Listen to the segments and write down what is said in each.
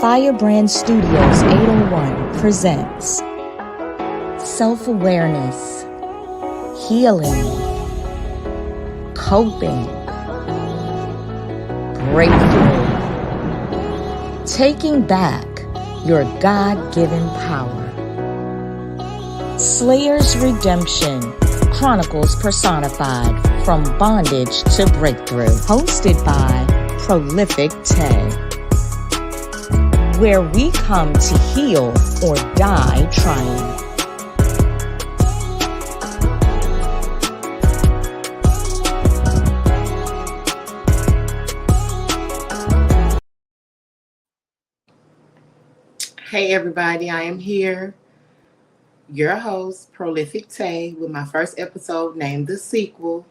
Firebrand Studios 801 presents self-awareness, healing, coping, breakthrough, taking back your God-given power. Slayer's Redemption Chronicles personified from bondage to breakthrough. Hosted by Prolific Tay. Where we come to heal or die trying. Hey everybody, I am here, your host, Prolific Tay, with my first episode named The Sequel.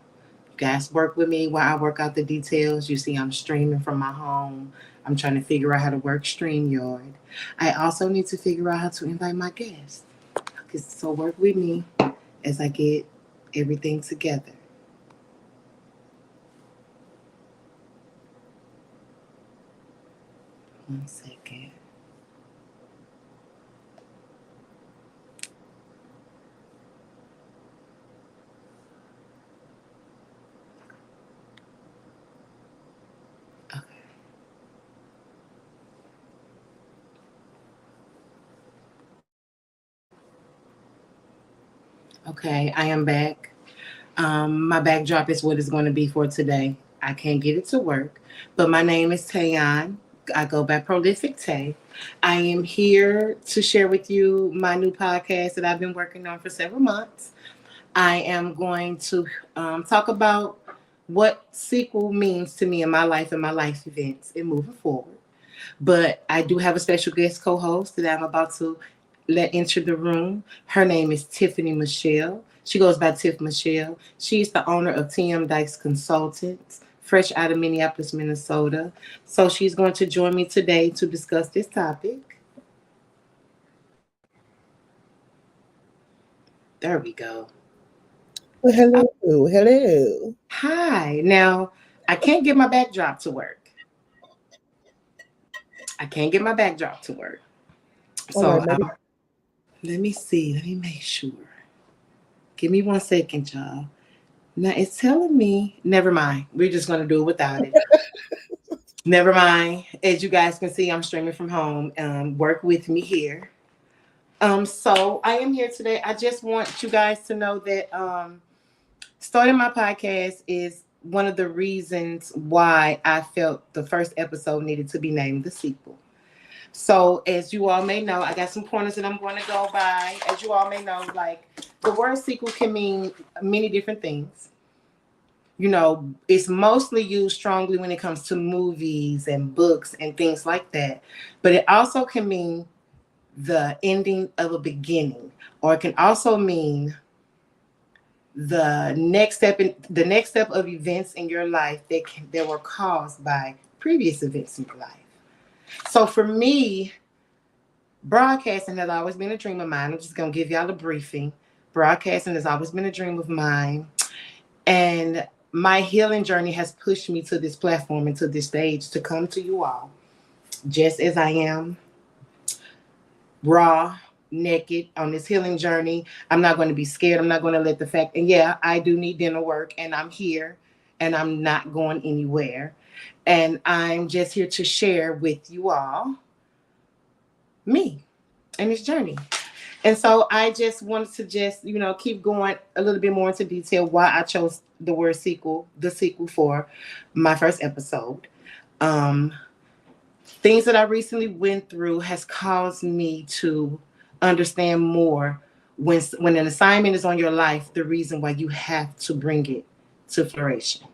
You guys work with me while I work out the details. You see I'm streaming from my home. I'm trying to figure out how to work StreamYard. I also need to figure out how to invite my guests. So work with me as I get everything together. One second. Okay. Okay, I am back. My backdrop is what it's going to be for today. I can't get it to work, but my name is Tayon. I go by Prolific Tay. I am here to share with you my new podcast that I've been working on for several months. I am going to talk about what sequel means to me in my life and my life events and moving forward. But I do have a special guest co-host that I'm about to let enter the room. Her name is Tiffany Michelle. She goes by Tiff Michelle. She's the owner of TM Dykes Consultants, fresh out of Minneapolis, Minnesota. So she's going to join me today to discuss this topic. There we go. Well, hello. Hi. Now, I can't get my backdrop to work. So All right, let me see. Let me make sure. Give me 1 second, y'all. Now it's telling me, never mind. We're just going to do it without it. Never mind. As you guys can see, I'm streaming from home. Work with me here. So I am here today. I just want you guys to know that starting my podcast is one of the reasons why I felt the first episode needed to be named The Sequel. So as you all may know, I got some pointers that I'm going to go by. As you all may know, like the word sequel can mean many different things. You know, it's mostly used strongly when it comes to movies and books and things like that. But it also can mean the ending of a beginning, or it can also mean the next step of events in your life that were caused by previous events in your life. So for me, broadcasting has always been a dream of mine. I'm just gonna give y'all a briefing. Broadcasting has always been a dream of mine, and my healing journey has pushed me to this platform and to this stage to come to you all just as I am, raw, naked on this healing journey. I'm not going to be scared. I'm not going to let the fact, and yeah, I do need dental work, and I'm here, and I'm not going anywhere. And I'm just here to share with you all me and this journey. And so I just wanted to keep going a little bit more into detail why I chose the word sequel, the sequel for my first episode. Things that I recently went through has caused me to understand more when an assignment is on your life, the reason why you have to bring it to flourishing.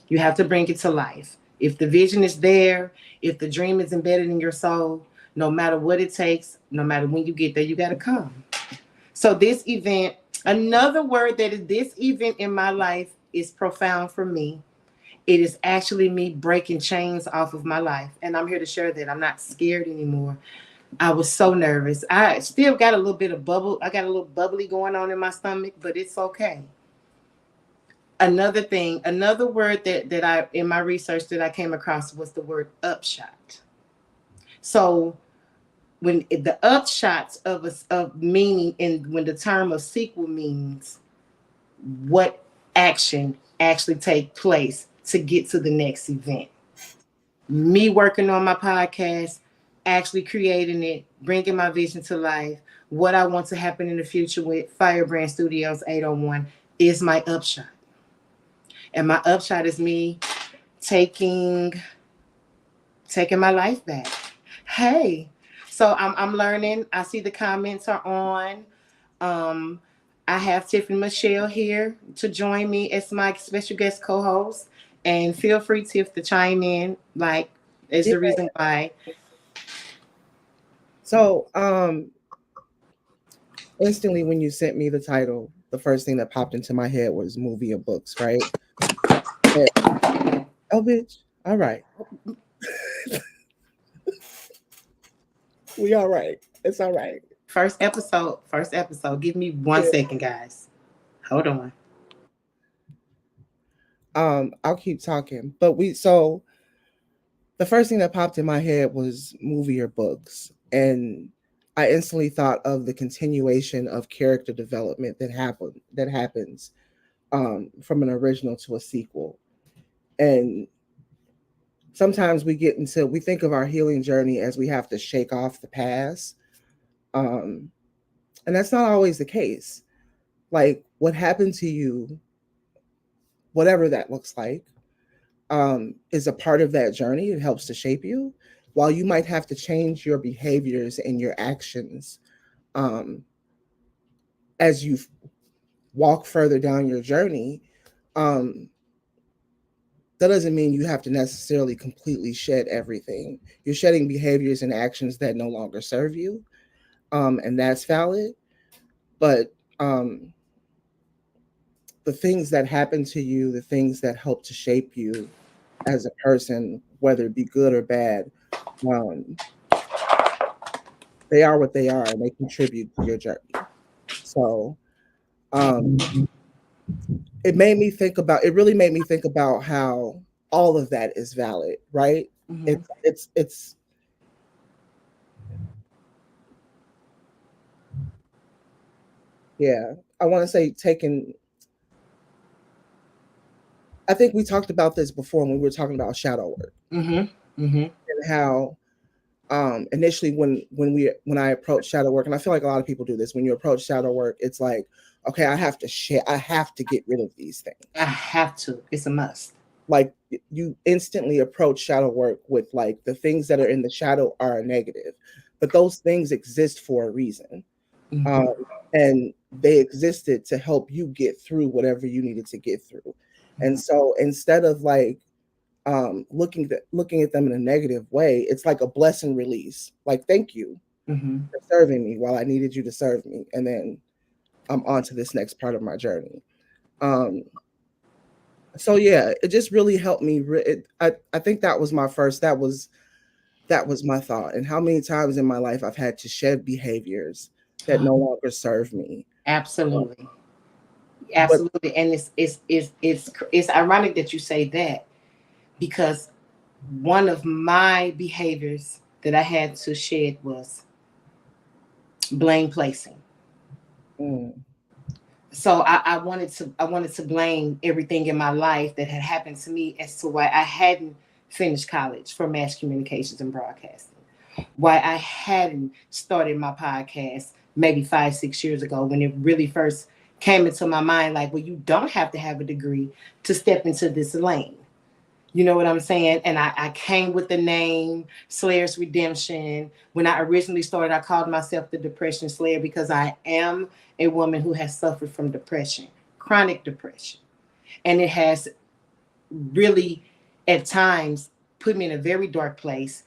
You have to bring it to life. If the vision is there, if the dream is embedded in your soul, no matter what it takes, no matter when you get there, you got to come. So this event, another word that is this event in my life is profound for me. It is actually me breaking chains off of my life. And I'm here to share that I'm not scared anymore. I was so nervous. I still got a little bit of bubble. I got a little bubbly going on in my stomach, but it's okay. Another word that I in my research that I came across was the word upshot. So when the upshots of meaning, and when the term of sequel means what action actually take place to get to the next event. Me working on my podcast, actually creating it, bringing my vision to life, what I want to happen in the future with Firebrand Studios 801 is my upshot. And my upshot is me taking my life back. Hey, so I'm learning. I see the comments are on. Um, I have Tiffany Michelle here to join me as my special guest co-host. And feel free, Tiff, to chime in. Like, is the reason why. So, instantly when you sent me the title, the first thing that popped into my head was movie or books, right? And, oh, bitch. All right. We all right. It's all right. First episode. Give me 1 second, guys. Hold on. I'll keep talking. But so the first thing that popped in my head was movie or books. And I instantly thought of the continuation of character development that happens from an original to a sequel. And sometimes we think of our healing journey as we have to shake off the past. And that's not always the case. Like what happened to you, whatever that looks like, is a part of that journey. It helps to shape you. While you might have to change your behaviors and your actions as you walk further down your journey, that doesn't mean you have to necessarily completely shed everything. You're shedding behaviors and actions that no longer serve you, and that's valid. But the things that happen to you, the things that help to shape you as a person, whether it be good or bad, they are what they are, and they contribute to your journey. So it really made me think about how all of that is valid, right? Mm-hmm. It's yeah. I want to say I think we talked about this before when we were talking about shadow work. Mm-hmm. Mm-hmm. And how initially when I approach shadow work, and I feel like a lot of people do this, when you approach shadow work, it's like, okay, I have to get rid of these things. I have to. It's a must. Like you instantly approach shadow work with like the things that are in the shadow are negative, but those things exist for a reason. Mm-hmm. And they existed to help you get through whatever you needed to get through. Mm-hmm. And so instead of like looking at them in a negative way, it's like a blessing release. Like, thank you for serving me while I needed you to serve me, and then I'm on to this next part of my journey. So yeah, it just really helped me. I think that was my thought. And how many times in my life I've had to shed behaviors that no longer serve me. Absolutely. Absolutely. And it's ironic that you say that, because one of my behaviors that I had to shed was blame placing. So I wanted to blame everything in my life that had happened to me as to why I hadn't finished college for mass communications and broadcasting, why I hadn't started my podcast maybe 5-6 years ago, when it really first came into my mind, like, well, you don't have to have a degree to step into this lane. You know what I'm saying? And I came with the name Slayer's Redemption. When I originally started, I called myself the Depression Slayer, because I am a woman who has suffered from depression, chronic depression. And it has really, at times, put me in a very dark place,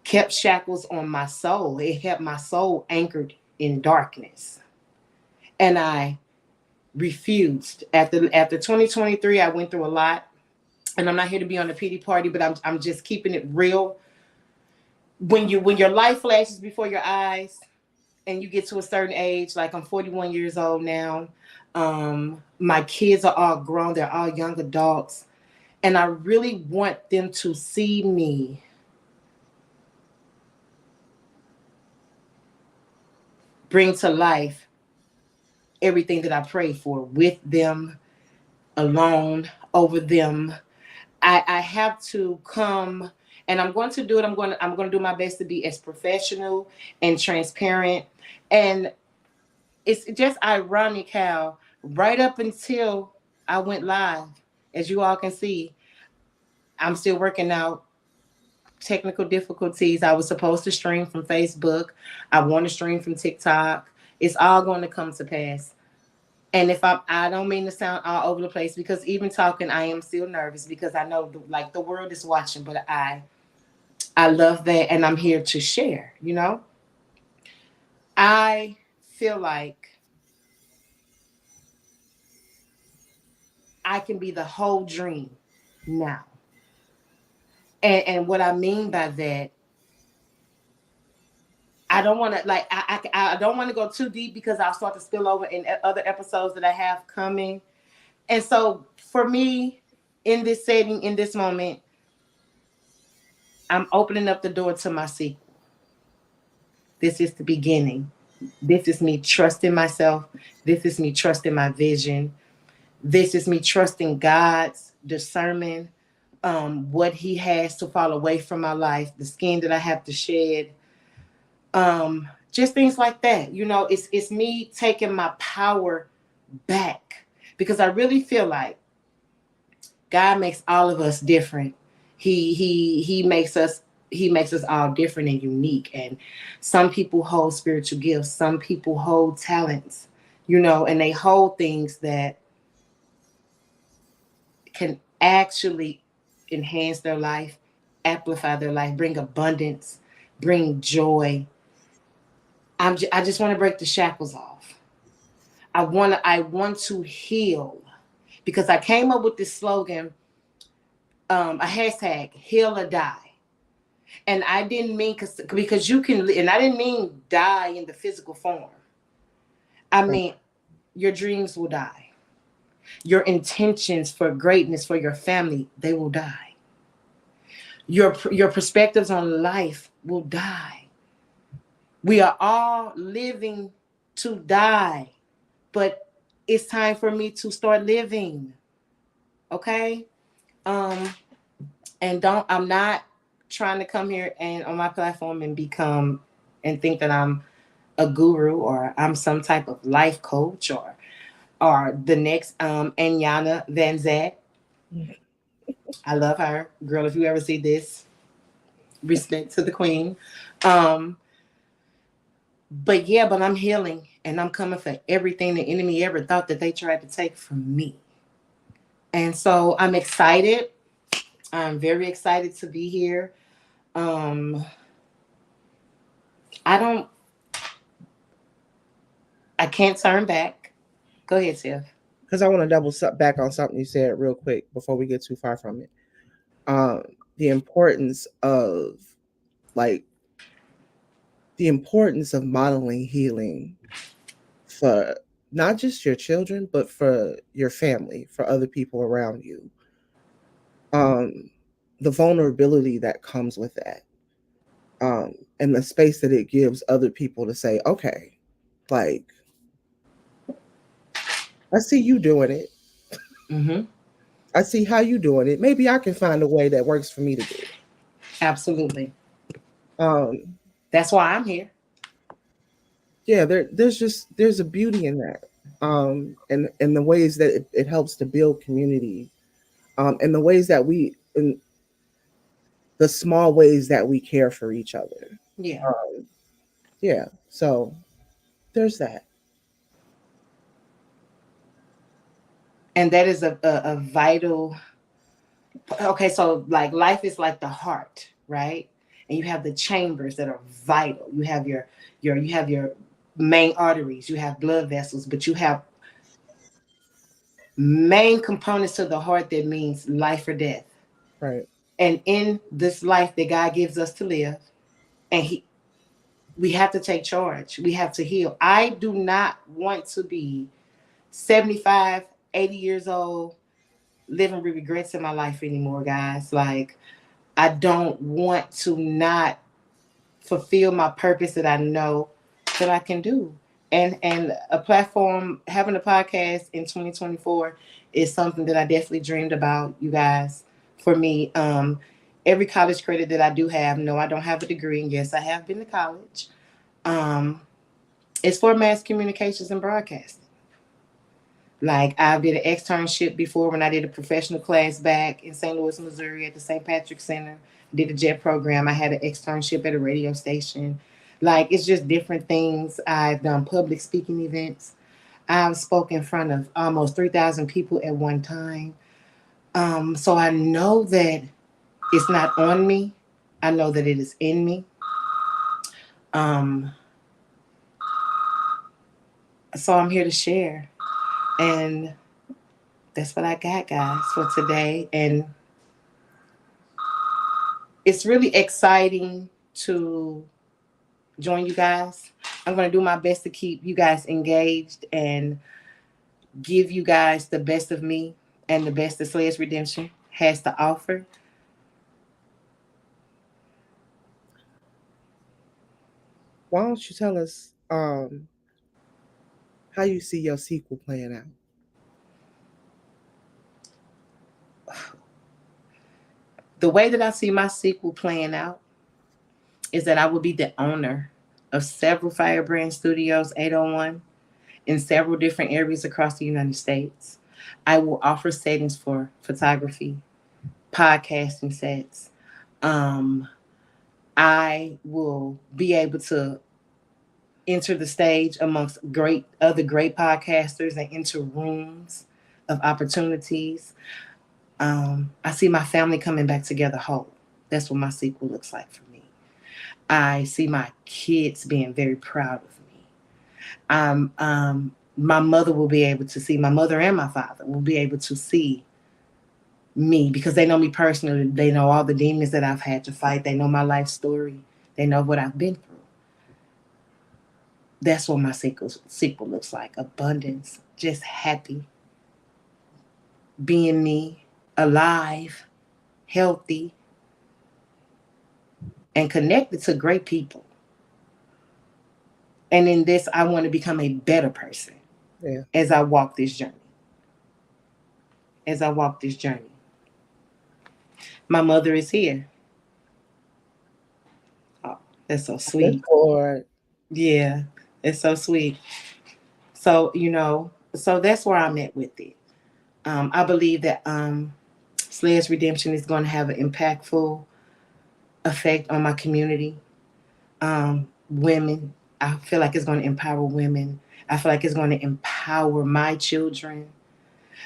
kept shackles on my soul. It kept my soul anchored in darkness. And I refused. After 2023, I went through a lot. And I'm not here to be on a pity party, but I'm just keeping it real. When your life flashes before your eyes and you get to a certain age, like I'm 41 years old now, my kids are all grown, they're all young adults, and I really want them to see me bring to life everything that I pray for with them, alone, over them. I have to come, and I'm going to do it. I'm going to do my best to be as professional and transparent. And it's just ironic how right up until I went live, as you all can see, I'm still working out technical difficulties. I was supposed to stream from Facebook. I want to stream from TikTok. It's all going to come to pass. And if I don't mean to sound all over the place, because even talking, I am still nervous because I know like the world is watching, but I love that, and I'm here to share. I feel like I can be the whole dream now, and what I mean by that, I don't want to like I don't want to go too deep because I'll start to spill over in other episodes that I have coming. And so for me, in this setting, in this moment, I'm opening up the door to my sequel. This is the beginning. This is me trusting myself. This is me trusting my vision. This is me trusting God's discernment, what He has to fall away from my life, the skin that I have to shed, just things like that. It's me taking my power back, because I really feel like God makes all of us different. He makes us all different and unique. And some people hold spiritual gifts, some people hold talents, and they hold things that can actually enhance their life, amplify their life, bring abundance, bring joy. I just want to break the shackles off. I want to heal, because I came up with this slogan, a hashtag, heal or die. And I didn't mean because you can, and I didn't mean die in the physical form. I mean, your dreams will die. Your intentions for greatness for your family, they will die. Your perspectives on life will die. We are all living to die, but it's time for me to start living. Okay? And I'm not trying to come here and on my platform and become and think that I'm a guru or I'm some type of life coach or the next Anyana Van Zant. I love her. Girl, if you ever see this, respect to the queen. But yeah, but I'm healing, and I'm coming for everything the enemy ever thought that they tried to take from me. And so I'm excited. I'm very excited to be here. Um, I can't turn back. Go ahead, Tiff. Because I want to double back on something you said real quick before we get too far from it. The importance of like the importance of modeling healing for not just your children, but for your family, for other people around you. The vulnerability that comes with that, and the space that it gives other people to say, okay, like, I see you doing it. Mm-hmm. I see how you doing it. Maybe I can find a way that works for me to do it. Absolutely. Um, That's why I'm here. yeah, there's a beauty in that, and the ways that it helps to build community, and the ways that in the small ways that we care for each other. Yeah. Yeah, so there's that. And that is a vital. Okay, so like life is like the heart, right? And you have the chambers that are vital. You have your main arteries, you have blood vessels, but you have main components to the heart that means life or death. Right. And in this life that God gives us to live, and we have to take charge. We have to heal. I do not want to be 75, 80 years old living with regrets in my life anymore, guys. Like, I don't want to not fulfill my purpose that I know that I can do. And a platform, having a podcast in 2024 is something that I definitely dreamed about, you guys. For me, every college credit that I do have, no, I don't have a degree, and yes, I have been to college. Um, it's for mass communications and broadcasting. Like I did an externship before when I did a professional class back in St. Louis, Missouri at the St. Patrick Center. Did a JET program. I had an externship at a radio station. Like it's just different things. I've done public speaking events. I've spoken in front of almost 3,000 people at one time. So I know that it's not on me. I know that it is in me. Um, so I'm here to share. And that's what I got, guys, for today. And it's really exciting to join you guys. I'm going to do my best to keep you guys engaged and give you guys the best of me and the best that Slayers Redemption has to offer. Why don't you tell us how you see your sequel playing out? The way that I see my sequel playing out is that I will be the owner of several Firebrand Studios 801 in several different areas across the United States. I will offer settings for photography, podcasting sets. Um, I will be able to enter the stage amongst great podcasters and enter rooms of opportunities. I see my family coming back together whole. That's what my sequel looks like for me. I see my kids being very proud of me. My mother will be able to see, my mother and my father will be able to see me because they know me personally. They know all the demons that I've had to fight. They know my life story. They know what I've been through. That's what my sequel looks like. Abundance, just happy, being me, alive, healthy, and connected to great people. And in this, I want to become a better person as I walk this journey. As I walk this journey. My mother is here. Oh, that's so sweet. Yeah, it's so sweet. So, so that's where I'm at with it. I believe that Slayers Redemption is going to have an impactful effect on my community. Women, I feel like it's going to empower women. I feel like it's going to empower my children.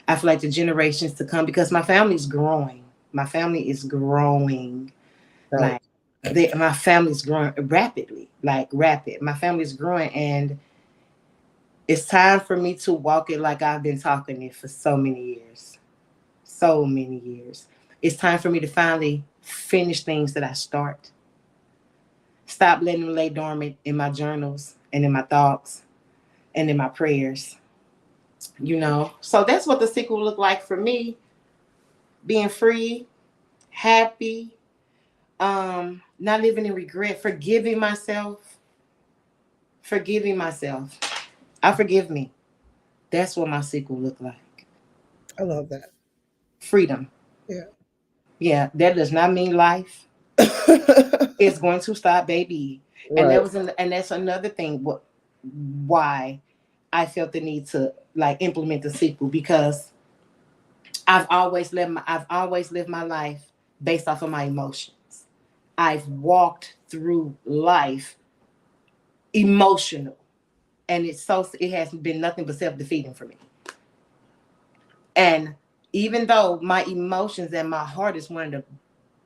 I feel like the generations to come, because my family's growing. My family is growing. Right. Like my family's growing rapidly, like rapid. My family's growing, and it's time for me to walk it like I've been talking it for so many years. So many years. It's time for me to finally finish things that I start. Stop letting them lay dormant in my journals and in my thoughts and in my prayers. So that's what the sequel looked like for me. Being free, happy, not living in regret, forgiving myself. I forgive me. That's what my sequel looked like. I love that. Freedom. Yeah. Yeah, that does not mean life. It's going to stop, baby. Right. And that's another thing why I felt the need to implement the sequel, because I've always lived my life based off of my emotions. I've walked through life emotional, and it has been nothing but self-defeating for me. And even though my emotions and my heart is one of the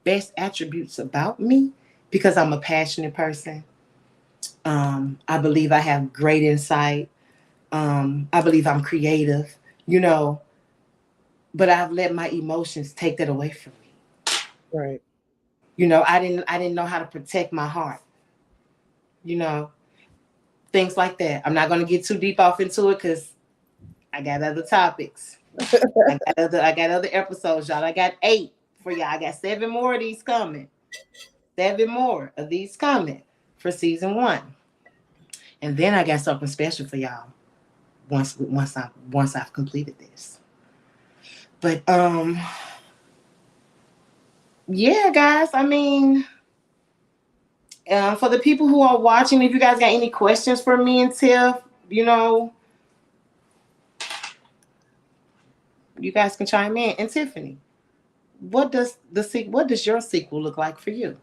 best attributes about me, because I'm a passionate person, I believe I have great insight. I believe I'm creative, but I've let my emotions take that away from me. Right. I didn't know how to protect my heart. Things like that. I'm not going to get too deep off into it because I got other topics. I got other episodes, y'all. I got 8 for y'all. I got 7 more of these coming. 7 more of these coming for season 1. And then I got something special for y'all once I've completed this. But yeah, guys. I mean, for the people who are watching, if you guys got any questions for me and Tiff, you know, you guys can chime in. And Tiffany, what does your sequel look like for you?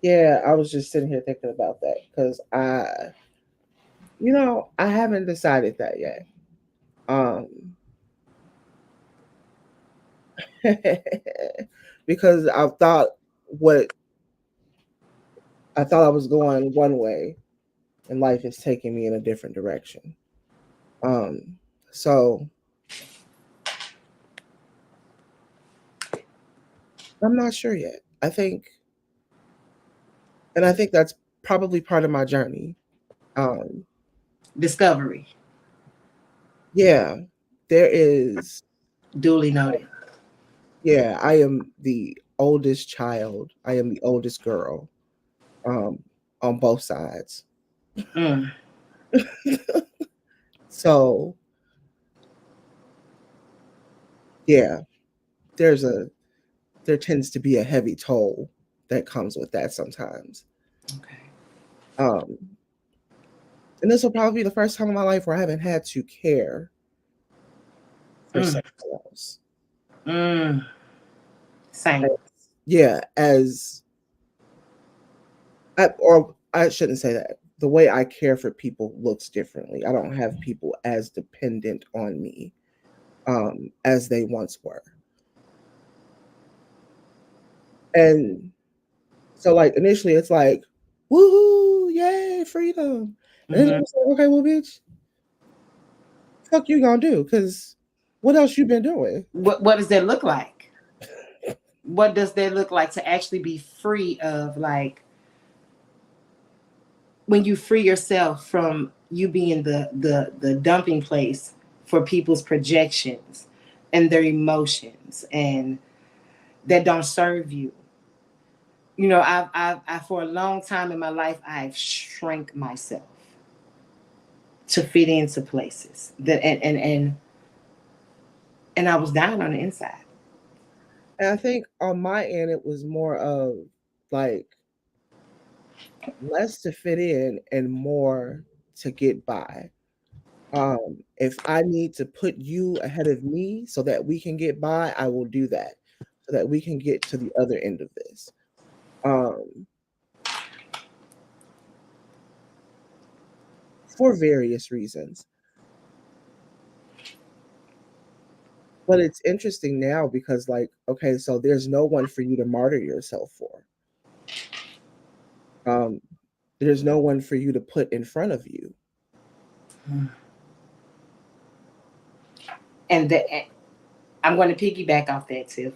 Yeah, I was just sitting here thinking about that because I haven't decided that yet. Um, because what I thought I was going one way, and life is taking me in a different direction. Um, so I'm not sure yet. I think that's probably part of my journey. Um, Discovery. yeah, there is. Duly noted. Yeah, I am the oldest child. I am the oldest girl. Um, on both sides. Mm. So yeah, there's a there tends to be a heavy toll that comes with that sometimes. Okay. Um, and this will probably be the first time in my life where I haven't had to care for Mm. someone else. Mm. Same. Yeah, or I shouldn't say that. The way I care for people looks differently. I don't have people as dependent on me as they once were. And so, like, initially, it's like, woohoo, yay, freedom. And then Hmm. it's like, okay, well, bitch, fuck you gonna do? Because what else you been doing? What does that look like? What does that look like to actually be free of, like, when you free yourself from you being the dumping place for people's projections and their emotions and that don't serve you. You know, I for a long time in my life I've shrank myself to fit into places that and I was down on the inside. And I think on my end, it was more of like less to fit in and more to get by. If I need to put you ahead of me so that we can get by, I will do that so that we can get to the other end of this. Um, for various reasons. But it's interesting now because, like, okay, so there's no one for you to martyr yourself for. Um, there's no one for you to put in front of you. And that, I'm going to piggyback off that too.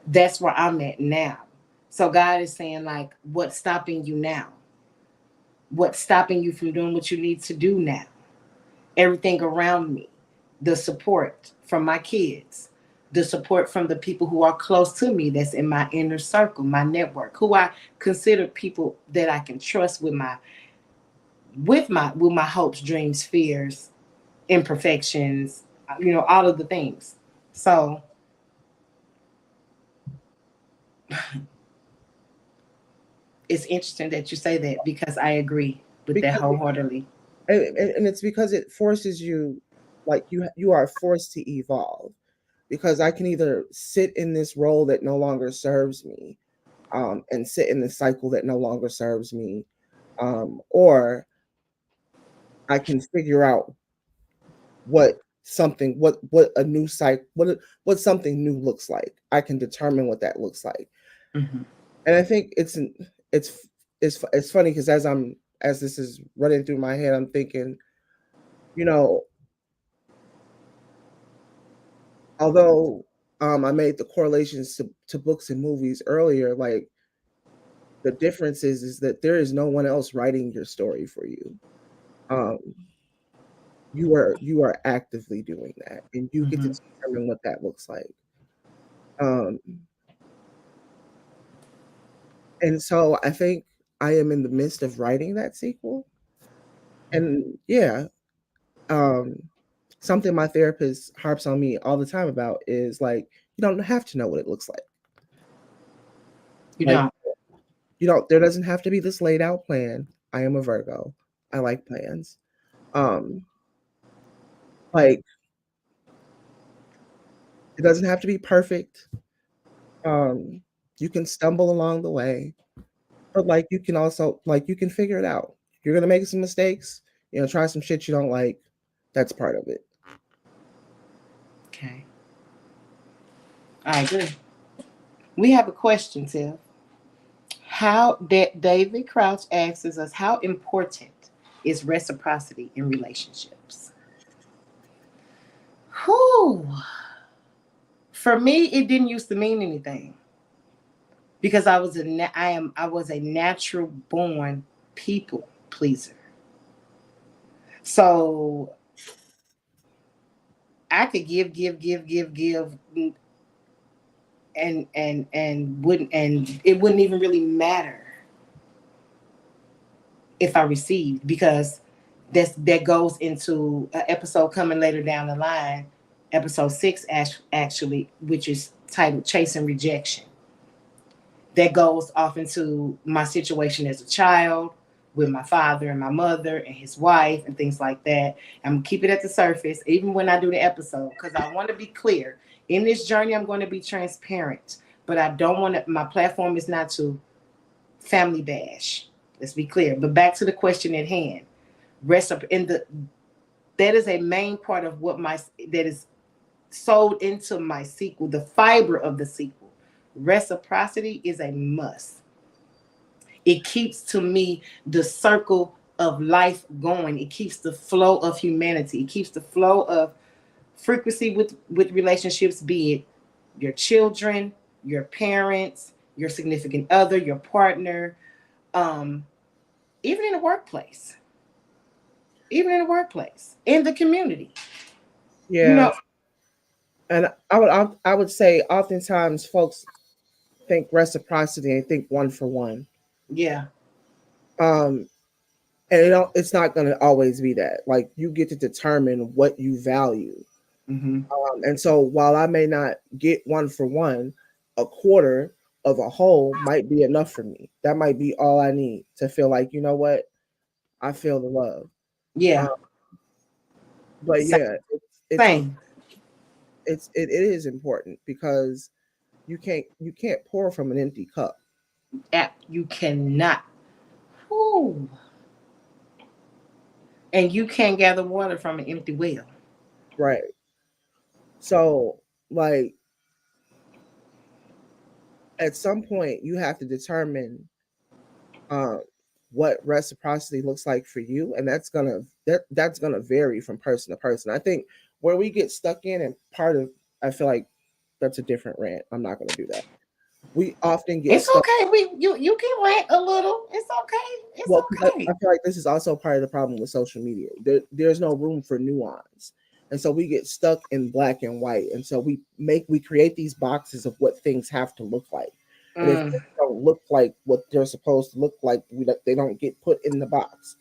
That's where I'm at now. So God is saying, like, what's stopping you now? What's stopping you from doing what you need to do now? Everything around me, the support from my kids, the support from the people who are close to me, that's in my inner circle, my network, who I consider people that I can trust with my hopes, dreams, fears, imperfections, all of the things. So it's interesting that you say that because I agree with that Because wholeheartedly. and it's because it forces you, like, you are forced to evolve, because I can either sit in this role that no longer serves me, and sit in the cycle that no longer serves me, or I can figure out what a new cycle, what something new looks like. I can determine what that looks like. Mm-hmm. And I think it's it's funny because as this is running through my head, I'm thinking, you know, although I made the correlations to books and movies earlier, like, the difference is that there is no one else writing your story for you. Um, you are actively doing that, and you get to Mm-hmm. determine what that looks like. Um, and so I think I am in the midst of writing that sequel. And yeah, something my therapist harps on me all the time about is like, you don't have to know what it looks like. You Like, don't. there doesn't have to be this laid out plan. I am a Virgo. I like plans. Like, it doesn't have to be perfect. You can stumble along the way, but like you can also like you can figure it out. You're gonna make some mistakes, try some shit you don't like. That's part of it. Okay. I agree. We have a question, Tiff. David Crouch asks us, how important is reciprocity in relationships? Whew. For me, it didn't used to mean anything because I was a natural born people pleaser. So I could give, and it wouldn't even really matter if I received, because that goes into an episode coming later down the line, episode 6 actually, which is titled Chasing Rejection. That goes off into my situation as a child with my father and my mother and his wife and things like that. I'm gonna keep it at the surface, even when I do the episode, because I want to be clear. In this journey, I'm going to be transparent, but I don't want to. My platform is not to family bash. Let's be clear. But back to the question at hand. That is a main part of that is sold into my sequel, the fiber of the sequel. Reciprocity is a must. It keeps, to me, the circle of life going. It keeps the flow of humanity. It keeps the flow of frequency with relationships, be it your children, your parents, your significant other, your partner, even in the workplace. Even in the workplace, in the community. You Yeah, know, and I would say oftentimes folks think reciprocity and think one for one. yeah. Um, and it's not going to always be that. Like you get to determine what you value. Mm-hmm. And so while I may not get one for one, a quarter of a whole might be enough for me. That might be all I need to feel like, you know what, I feel the love. Yeah. Um, but Same. yeah, it's Same. it is important because you can't pour from an empty cup. You cannot. Whew. And you can't gather water from an empty well. Right. So like at some point you have to determine um, what reciprocity looks like for you, and that's gonna vary from person to person. I think where we get stuck in, and part of I feel like that's a different rant. I'm not gonna do that. We often get It's stuck. okay. You can rant a little. It's okay. It's Well, 'cause I okay. feel like this is also part of the problem with social media. There's no room for nuance, and so we get stuck in black and white. And so we create these boxes of what things have to look like, and if Mm. things don't look like what they're supposed to look like, they don't get put in the box.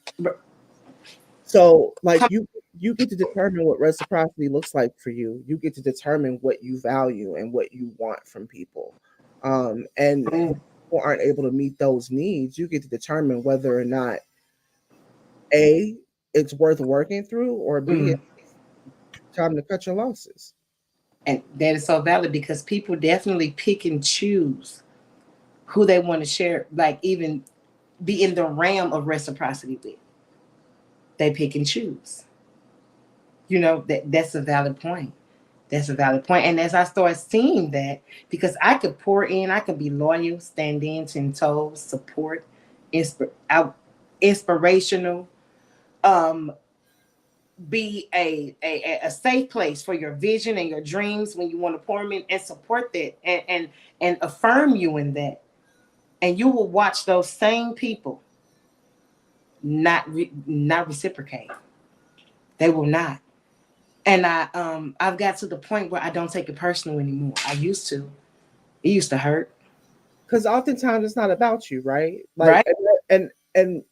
So, like Come you get to determine what reciprocity looks like for you. You get to determine what you value and what you want from people. And when on. people aren't able to meet those needs, you get to determine whether or not A, it's worth working through, or B, Mm. it's time to cut your losses. And that is so valid because people definitely pick and choose who they want to share, like even be in the realm of reciprocity with. They pick and choose. That's a valid point. That's a valid point. And as I start seeing that, because I could pour in, I could be loyal, stand in, 10 toes, support, inspirational, um, be a safe place for your vision and your dreams when you want to pour them in, and support that, and affirm you in that. And you will watch those same people not reciprocate. They will not. And I've got to the point where I don't take it personal anymore. I used to. It used to hurt. Because oftentimes it's not about you, right? Like, Right? and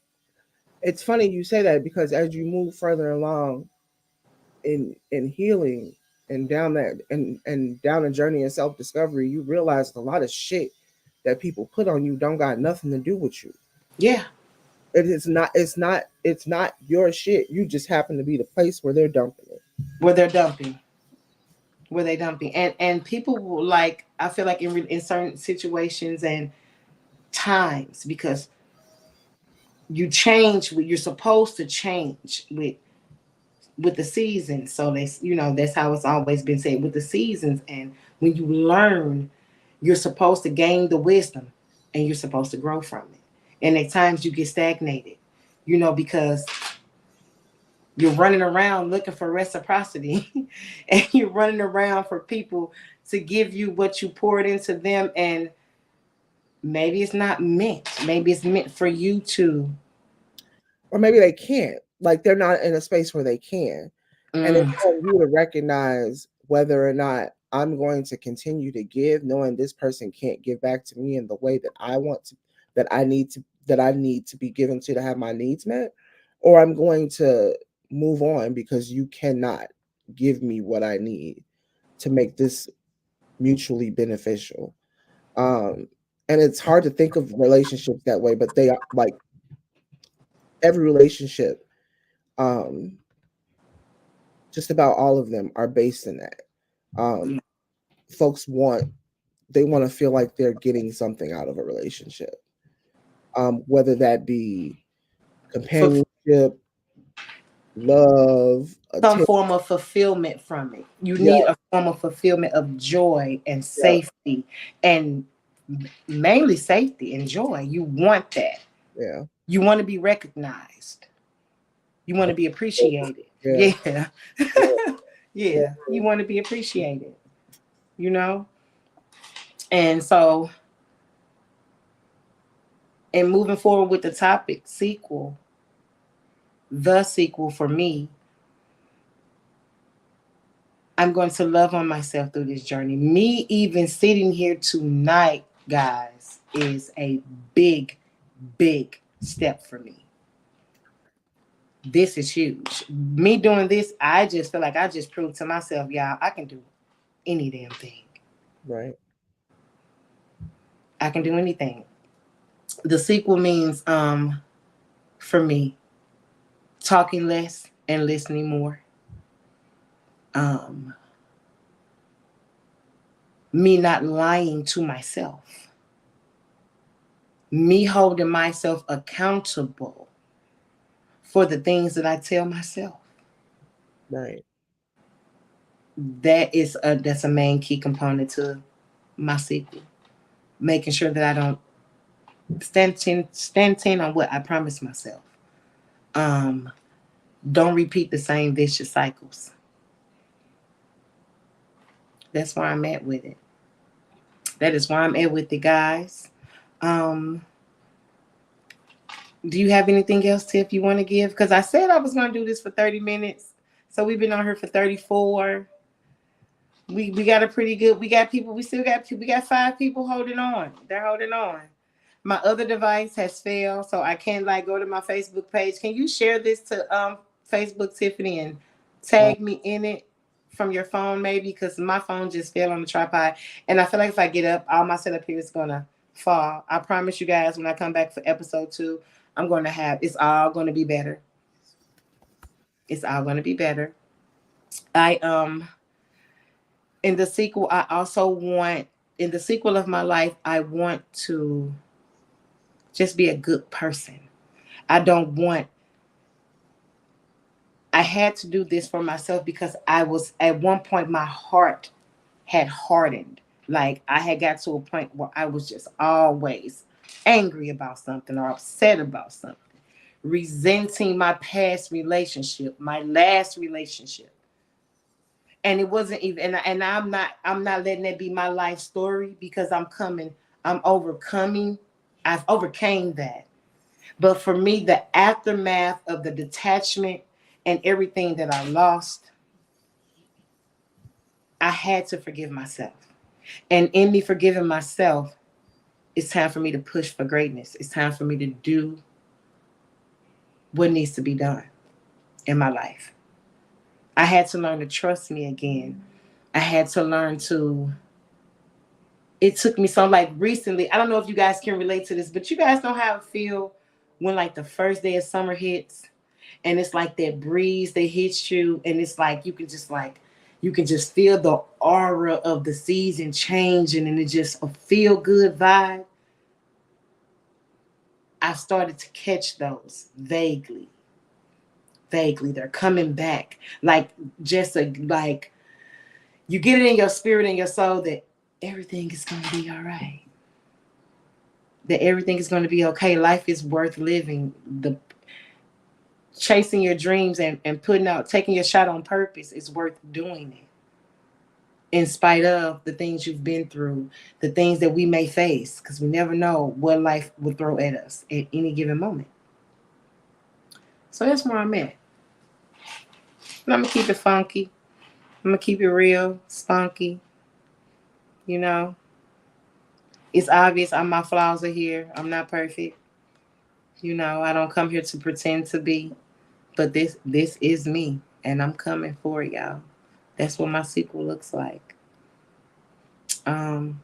It's funny you say that because as you move further along in healing and down that and down a journey of self-discovery, you realize a lot of shit that people put on you don't got nothing to do with you. Yeah. It's not your shit. You just happen to be the place where they're dumping it. Where they're dumping. Where they dumping. And people will, like, I feel like in certain situations and times, because you change what you're supposed to change with the seasons. So that's how it's always been said, with the seasons. And when you learn, you're supposed to gain the wisdom and you're supposed to grow from it. And at times you get stagnated, because you're running around looking for reciprocity and you're running around for people to give you what you poured into them. And maybe it's not meant. Maybe it's meant for you to. Or maybe they can't. Like they're not in a space where they can. And it's on you to recognize whether or not I'm going to continue to give, knowing this person can't give back to me in the way that I want to, that I need to be given to have my needs met, or I'm going to move on because you cannot give me what I need to make this mutually beneficial. And it's hard to think of relationships that way, but they are like every relationship, um, just about all of them are based in that. Um, folks they want to feel like they're getting something out of a relationship, whether that be For companionship, love, some attention. form of fulfillment from it. You Yeah, need a form of fulfillment of joy and yeah, safety, and mainly safety and joy. You want that. yeah, You want to be recognized. You want to be appreciated. yeah, Yeah. yeah, yeah. Yeah. You want to be appreciated, you know? And so, and moving forward with the topic, the sequel for me, I'm going to love on myself through this journey. Me even sitting here tonight, guys, is a big, big step for me. This is huge. Me doing this, I just feel like I just proved to myself, y'all, I can do any damn thing. Right. I can do anything. The sequel means, for me, talking less and listening more. Um, me not lying to myself. Me holding myself accountable for the things that I tell myself. Right. That's a main key component to my sequel. Making sure that I don't stand 10 on what I promised myself. Um, don't repeat the same vicious cycles. That's where I'm at with it. That is where I'm at with it, guys. Um, do you have anything else, Tiff, you want to give? Because I said I was going to do this for 30 minutes. So we've been on here for 34. We got a pretty good, we got people, we got 5 people holding on. They're holding on. My other device has failed, so I can't like go to my Facebook page. Can you share this to Facebook, Tiffany, and Uh, tag me in it from your phone maybe? Because my phone just fell on the tripod. And I feel like if I get up, all my setup here is gonna fall. I promise you guys, when I come back for episode 2, it's all gonna be better. It's all gonna be better. I in the sequel, in the sequel of my life, I want to just be a good person. I don't want, I had to do this for myself because I was, at one point, my heart had hardened. Like I had got to a point where I was just always angry about something or upset about something, resenting my past relationship, my last relationship. And it wasn't even, and I'm not letting that be my life story, because I'm overcoming, I've overcame that. But for me, the aftermath of the detachment and everything that I lost, I had to forgive myself. And in me forgiving myself, it's time for me to push for greatness. It's time for me to do what needs to be done in my life. I had to learn to trust me again. I had to learn to, it took me so like recently, I don't know if you guys can relate to this, but you guys know how it feel when like the first day of summer hits and it's like that breeze that hits you and it's like you can just feel the aura of the season changing and it's just a feel good vibe. I started to catch those vaguely. Vaguely. They're coming back. Like just like you get it in your spirit and your soul that everything is gonna be all right. That everything is gonna be okay. Life is worth living. The chasing your dreams and putting out taking your shot on purpose is worth doing it. In spite of the things you've been through, the things that we may face, because we never know what life will throw at us at any given moment. So that's where I'm at. And I'm gonna keep it funky. I'm gonna keep it real, spunky. You know, it's obvious my flaws are here. I'm not perfect. You know, I don't come here to pretend to be, but this is me, and I'm coming for it, y'all. That's what my sequel looks like. Um,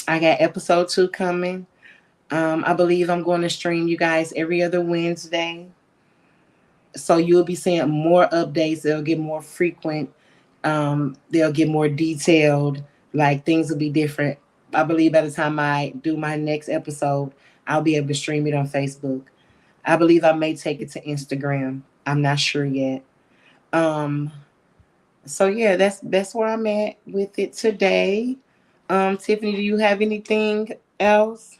I got episode 2 coming. I believe I'm going to stream you guys every other Wednesday. So you'll be seeing more updates. They'll get more frequent. They'll get more detailed. Like things will be different. I believe by the time I do my next episode, I'll be able to stream it on Facebook. I believe I may take it to Instagram. I'm not sure yet. Um, so yeah, that's where I'm at with it today. Tiffany, do you have anything else?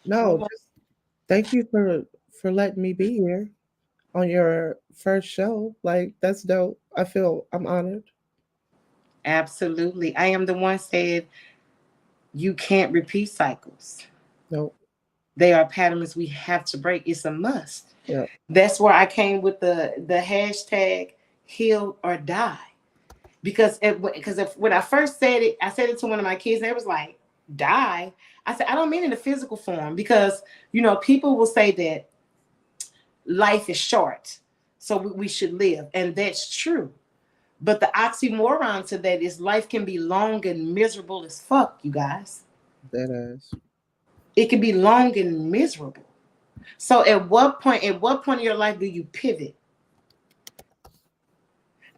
No, just thank you for letting me be here on your first show. Like that's dope. I feel I'm honored. Absolutely. I am the one said you can't repeat cycles. No. They are patterns we have to break. It's a must. Yeah. That's where I came with the hashtag heal or die. Because if when I first said it, I said it to one of my kids, and they was like, die. I said, I don't mean in the physical form because people will say that life is short, so we should live. And that's true. But the oxymoron to that is life can be long and miserable as fuck, you guys. That ass. It can be long and miserable. So at what point in your life do you pivot?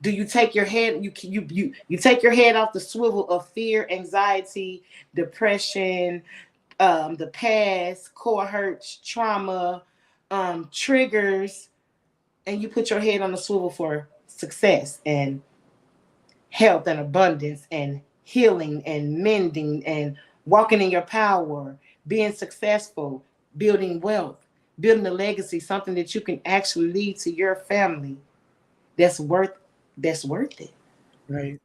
Do you take your head you take your head off the swivel of fear, anxiety, depression, the past, core hurts, trauma, triggers, and you put your head on the swivel for success and health and abundance and healing and mending and walking in your power, being successful, building wealth, building a legacy, something that you can actually leave to your family that's worth it. Right.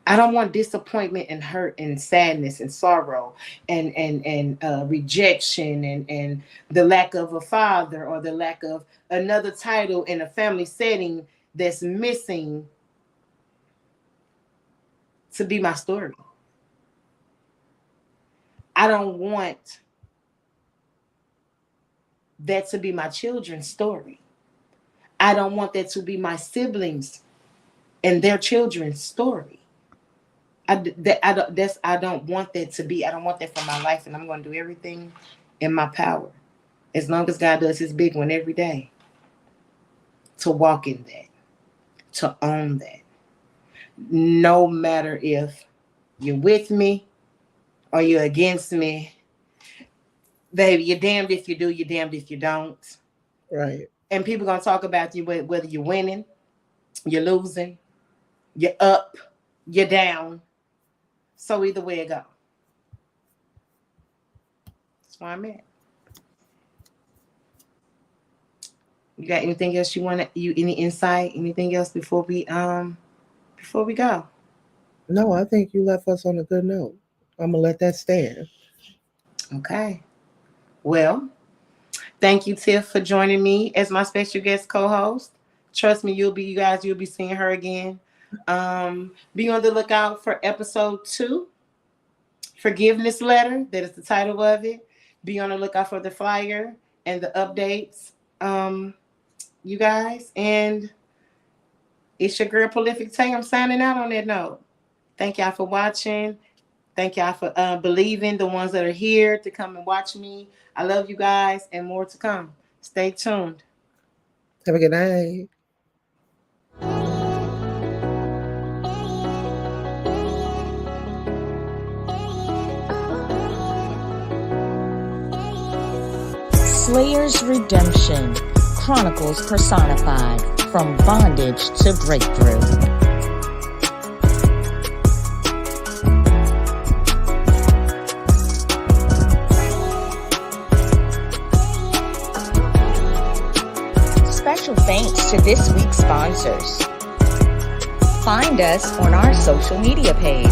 I don't want disappointment and hurt and sadness and sorrow and rejection and the lack of a father or the lack of another title in a family setting that's missing to be my story. I don't want that to be my children's story. I don't want that to be my siblings and their children's story. I don't want that to be. I don't want that for my life, and I'm going to do everything in my power, as long as God does His big one every day, to walk in that, to own that. No matter if you're with me or you're against me, baby, you're damned if you do, you're damned if you don't. Right. And people gonna talk about you whether you're winning, you're losing, you're up, you're down. So either way it go. That's where I'm at. You got anything else you want to any insight, anything else before we go? No, I think you left us on a good note. I'm gonna let that stand. Okay. Well, thank you, Tiff, for joining me as my special guest co-host. Trust me, you'll be seeing her again. Be on the lookout for episode 2, Forgiveness Letter. That is the title of it. Be on the lookout for the flyer. and the updates, you guys. And it's your girl Prolific Tay. I'm signing out on that note. Thank y'all for watching. Thank y'all for believing the ones that are here to come and watch me. I love you guys, and more to come. Stay tuned. Have a good night. Slayer's Redemption, Chronicles personified, from bondage to breakthrough. Special thanks to this week's sponsors. Find us on our social media page.